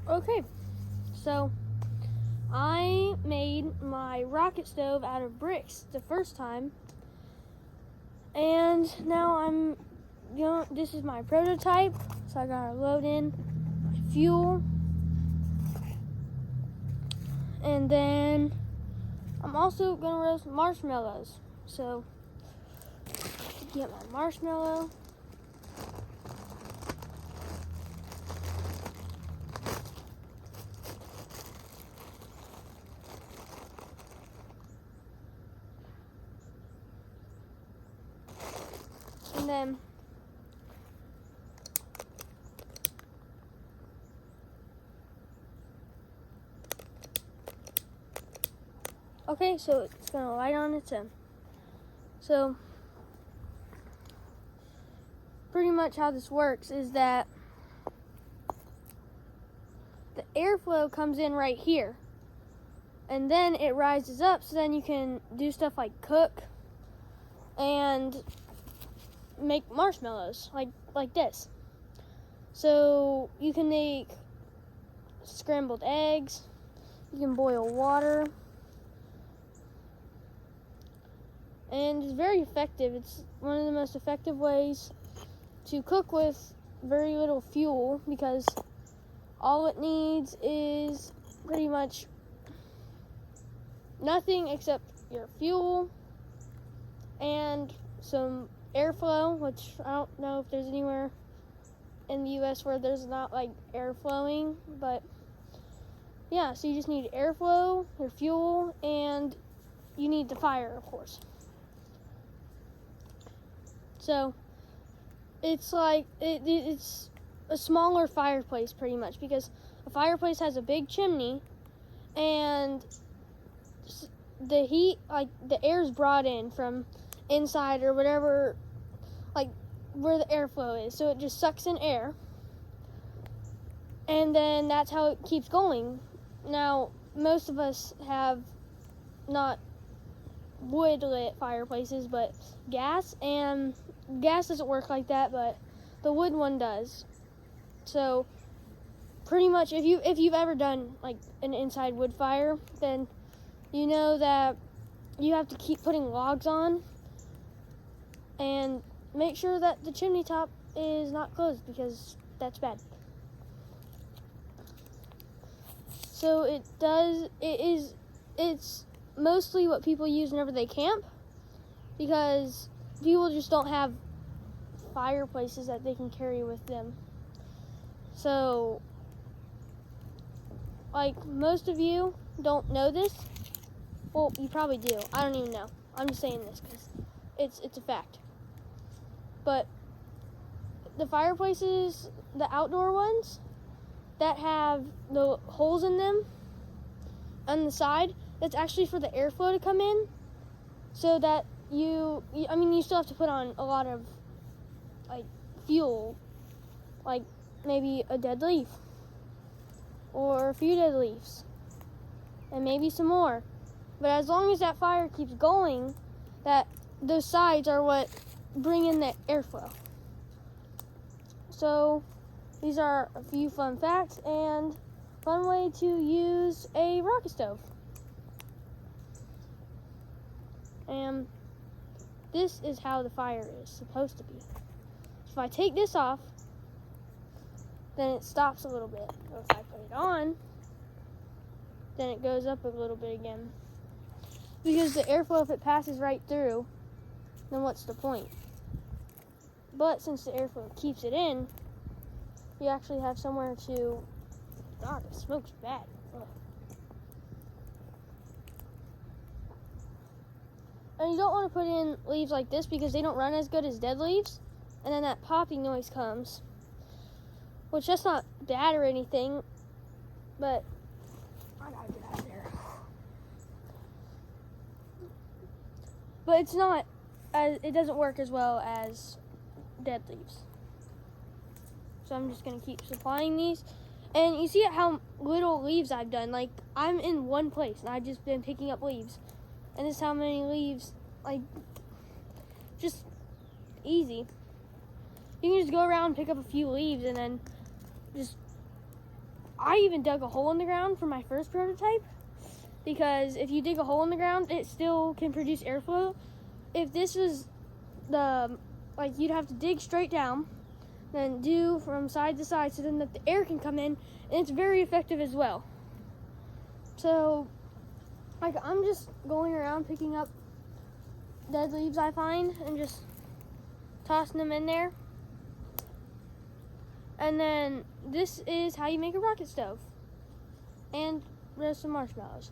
Okay, so I made my rocket stove out of bricks the first time, and now this is my prototype, so I gotta load in my fuel, and then I'm also gonna roast marshmallows. So, get my marshmallow. And then okay, so it's gonna light on its own. So pretty much how this works is that the airflow comes in right here, and then it rises up, so then you can do stuff like cook and make marshmallows like this. So you can make scrambled eggs, you can boil water, and it's very effective. It's one of the most effective ways to cook with very little fuel, because all it needs is pretty much nothing except your fuel and some airflow, which I don't know if there's anywhere in the US where there's not like air flowing, but yeah, so you just need airflow, your fuel, and you need the fire, of course. So it's like it's a smaller fireplace pretty much, because a fireplace has a big chimney and the heat, like the air is brought in from inside or whatever, like where the airflow is, so it just sucks in air, and then that's how it keeps going. Now most of us have not wood lit fireplaces but gas, and gas doesn't work like that, but the wood one does. So pretty much if you've ever done like an inside wood fire, then you know that you have to keep putting logs on and make sure that the chimney top is not closed, because that's bad. So it's mostly what people use whenever they camp, because people just don't have fireplaces that they can carry with them. So like most of you don't know this. Well, you probably do. I don't even know. I'm just saying this because it's a fact. But the fireplaces, the outdoor ones that have the holes in them on the side, that's actually for the airflow to come in, so that you still have to put on a lot of like fuel, like maybe a dead leaf or a few dead leaves and maybe some more. But as long as that fire keeps going, that those sides are what bring in the airflow. So these are a few fun facts and fun way to use a rocket stove. And this is how the fire is supposed to be. If I take this off, then it stops a little bit. But if I put it on, then it goes up a little bit again. Because the airflow, if it passes right through, then what's the point? But since the airflow keeps it in, you actually have somewhere to... God, the smoke's bad. Ugh. And you don't want to put in leaves like this, because they don't run as good as dead leaves. And then that popping noise comes. Which, that's not bad or anything, but I gotta get out of there. But it's not, it doesn't work as well as dead leaves. So I'm just gonna keep supplying these. And you see how little leaves I've done. Like, I'm in one place and I've just been picking up leaves. And this is how many leaves, like, just easy. You can just go around and pick up a few leaves and then just, I even dug a hole in the ground for my first prototype, because if you dig a hole in the ground, it still can produce airflow. If this was you'd have to dig straight down, then do from side to side, so then that the air can come in, and it's very effective as well. So, I'm just going around picking up dead leaves I find and just tossing them in there. And then this is how you make a rocket stove. And there's some marshmallows.